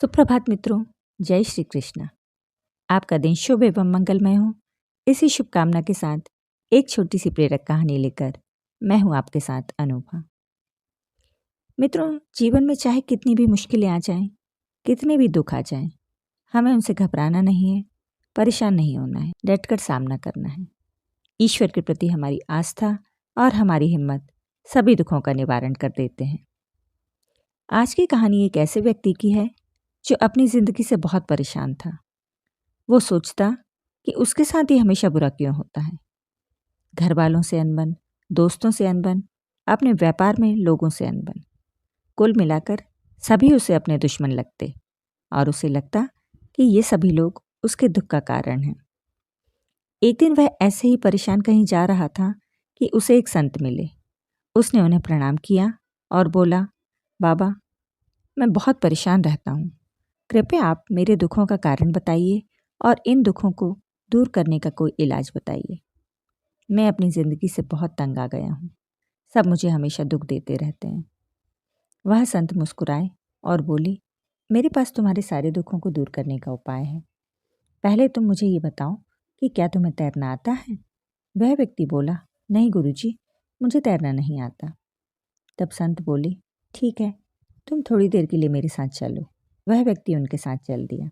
सुप्रभात मित्रों, जय श्री कृष्ण। आपका दिन शुभ एवं मंगलमय हो। इसी शुभकामना के साथ एक छोटी सी प्रेरक कहानी लेकर मैं हूं आपके साथ अनूपा। मित्रों, जीवन में चाहे कितनी भी मुश्किलें आ जाएं, कितने भी दुख आ जाएं, हमें उनसे घबराना नहीं है, परेशान नहीं होना है, डटकर सामना करना है। ईश्वर के प्रति हमारी आस्था और हमारी हिम्मत सभी दुखों का निवारण कर देते हैं। आज की कहानी एक ऐसे व्यक्ति की है जो अपनी जिंदगी से बहुत परेशान था। वो सोचता कि उसके साथ ही हमेशा बुरा क्यों होता है। घर वालों से अनबन, दोस्तों से अनबन, अपने व्यापार में लोगों से अनबन, कुल मिलाकर सभी उसे अपने दुश्मन लगते और उसे लगता कि ये सभी लोग उसके दुख का कारण हैं। एक दिन वह ऐसे ही परेशान कहीं जा रहा था कि उसे एक संत मिले। उसने उन्हें प्रणाम किया और बोला, बाबा, मैं बहुत परेशान रहता हूँ। कृपया आप मेरे दुखों का कारण बताइए और इन दुखों को दूर करने का कोई इलाज बताइए। मैं अपनी ज़िंदगी से बहुत तंग आ गया हूँ। सब मुझे हमेशा दुख देते रहते हैं। वह संत मुस्कुराए और बोले, मेरे पास तुम्हारे सारे दुखों को दूर करने का उपाय है। पहले तुम मुझे ये बताओ कि क्या तुम्हें तैरना आता है? वह व्यक्ति बोला, नहीं गुरुजी, मुझे तैरना नहीं आता। तब संत बोले, ठीक है, तुम थोड़ी देर के लिए मेरे साथ चलो। वह व्यक्ति उनके साथ चल दिया।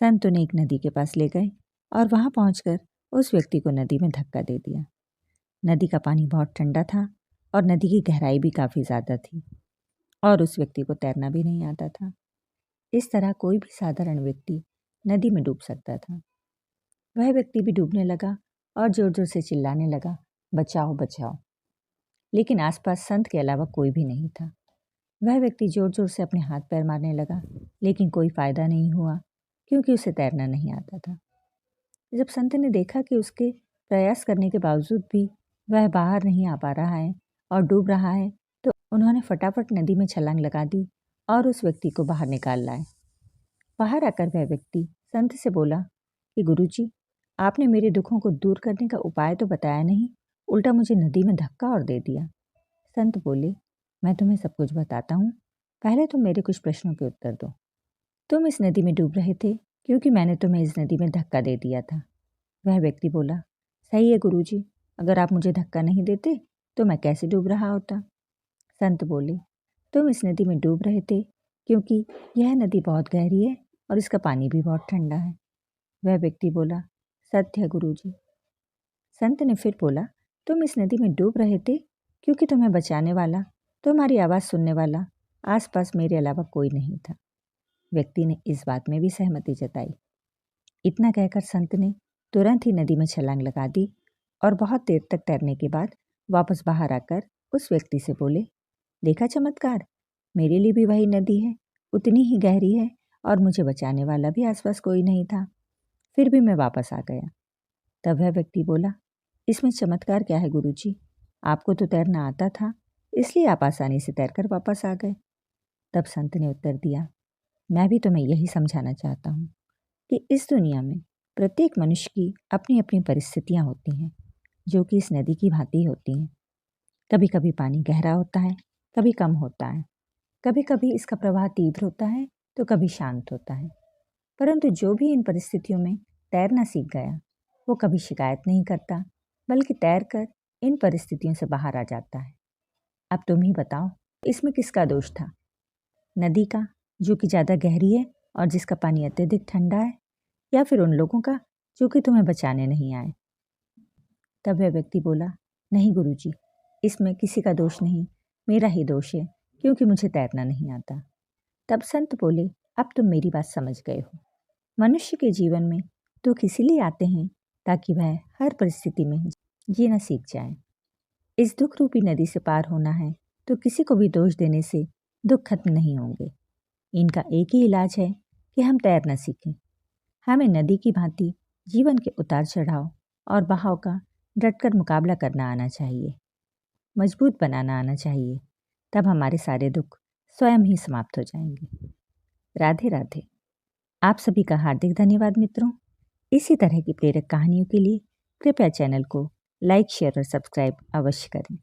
संत उन्हें एक नदी के पास ले गए और वहां पहुंचकर उस व्यक्ति को नदी में धक्का दे दिया। नदी का पानी बहुत ठंडा था और नदी की गहराई भी काफ़ी ज़्यादा थी और उस व्यक्ति को तैरना भी नहीं आता था। इस तरह कोई भी साधारण व्यक्ति नदी में डूब सकता था। वह व्यक्ति भी डूबने लगा और ज़ोर ज़ोर से चिल्लाने लगा, बचाओ बचाओ। लेकिन आसपास संत के अलावा कोई भी नहीं था। वह व्यक्ति जोर जोर से अपने हाथ पैर मारने लगा, लेकिन कोई फायदा नहीं हुआ क्योंकि उसे तैरना नहीं आता था। जब संत ने देखा कि उसके प्रयास करने के बावजूद भी वह बाहर नहीं आ पा रहा है और डूब रहा है, तो उन्होंने फटाफट नदी में छलांग लगा दी और उस व्यक्ति को बाहर निकाल लाए। बाहर आकर वह व्यक्ति संत से बोला कि गुरुजी, आपने मेरे दुखों को दूर करने का उपाय तो बताया नहीं, उल्टा मुझे नदी में धक्का और दे दिया। संत बोले, मैं तुम्हें सब कुछ बताता हूँ, पहले तुम मेरे कुछ प्रश्नों के उत्तर दो। तुम इस नदी में डूब रहे थे क्योंकि मैंने तुम्हें इस नदी में धक्का दे दिया था। वह व्यक्ति बोला, सही है गुरुजी, अगर आप मुझे धक्का नहीं देते तो मैं कैसे डूब रहा होता। संत बोले, तुम इस नदी में डूब रहे थे क्योंकि यह नदी बहुत गहरी है और इसका पानी भी बहुत ठंडा है। वह व्यक्ति बोला, सत्य है गुरुजी। संत ने फिर बोला, तुम इस नदी में डूब रहे थे क्योंकि तुम्हें बचाने वाला, तुम्हारी आवाज़ सुनने वाला आसपास मेरे अलावा कोई नहीं था। व्यक्ति ने इस बात में भी सहमति जताई। इतना कहकर संत ने तुरंत ही नदी में छलांग लगा दी और बहुत देर तक तैरने के बाद वापस बाहर आकर उस व्यक्ति से बोले, देखा चमत्कार, मेरे लिए भी वही नदी है, उतनी ही गहरी है और मुझे बचाने वाला भी आसपास कोई नहीं था, फिर भी मैं वापस आ गया। तब वह व्यक्ति बोला, इसमें चमत्कार क्या है गुरुजी? आपको तो तैरना आता था, इसलिए आप आसानी से तैरकर वापस आ गए। तब संत ने उत्तर दिया, मैं भी तुम्हें यही समझाना चाहता हूँ कि इस दुनिया में प्रत्येक मनुष्य की अपनी अपनी परिस्थितियाँ होती हैं, जो कि इस नदी की भांति होती हैं। कभी कभी पानी गहरा होता है, कभी कम होता है, कभी कभी इसका प्रवाह तीव्र होता है तो कभी शांत होता है। परंतु जो भी इन परिस्थितियों में तैरना सीख गया, वो कभी शिकायत नहीं करता, बल्कि तैरकर इन परिस्थितियों से बाहर आ जाता है। अब तुम ही बताओ, इसमें किसका दोष था? नदी का, जो कि ज़्यादा गहरी है और जिसका पानी अत्यधिक ठंडा है, या फिर उन लोगों का जो कि तुम्हें बचाने नहीं आए? तब वह व्यक्ति बोला, नहीं गुरुजी, इसमें किसी का दोष नहीं, मेरा ही दोष है क्योंकि मुझे तैरना नहीं आता। तब संत बोले, अब तुम मेरी बात समझ गए हो। मनुष्य के जीवन में दुख इसीलिए आते हैं ताकि वह हर परिस्थिति में जीना सीख जाए। इस दुख रूपी नदी से पार होना है तो किसी को भी दोष देने से दुख खत्म नहीं होंगे। इनका एक ही इलाज है कि हम तैरना सीखें। हमें नदी की भांति जीवन के उतार चढ़ाव और बहाव का डटकर मुकाबला करना आना चाहिए, मजबूत बनाना आना चाहिए। तब हमारे सारे दुख स्वयं ही समाप्त हो जाएंगे। राधे राधे। आप सभी का हार्दिक धन्यवाद मित्रों। इसी तरह की प्रेरक कहानियों के लिए कृपया चैनल को लाइक, शेयर और सब्सक्राइब अवश्य करें।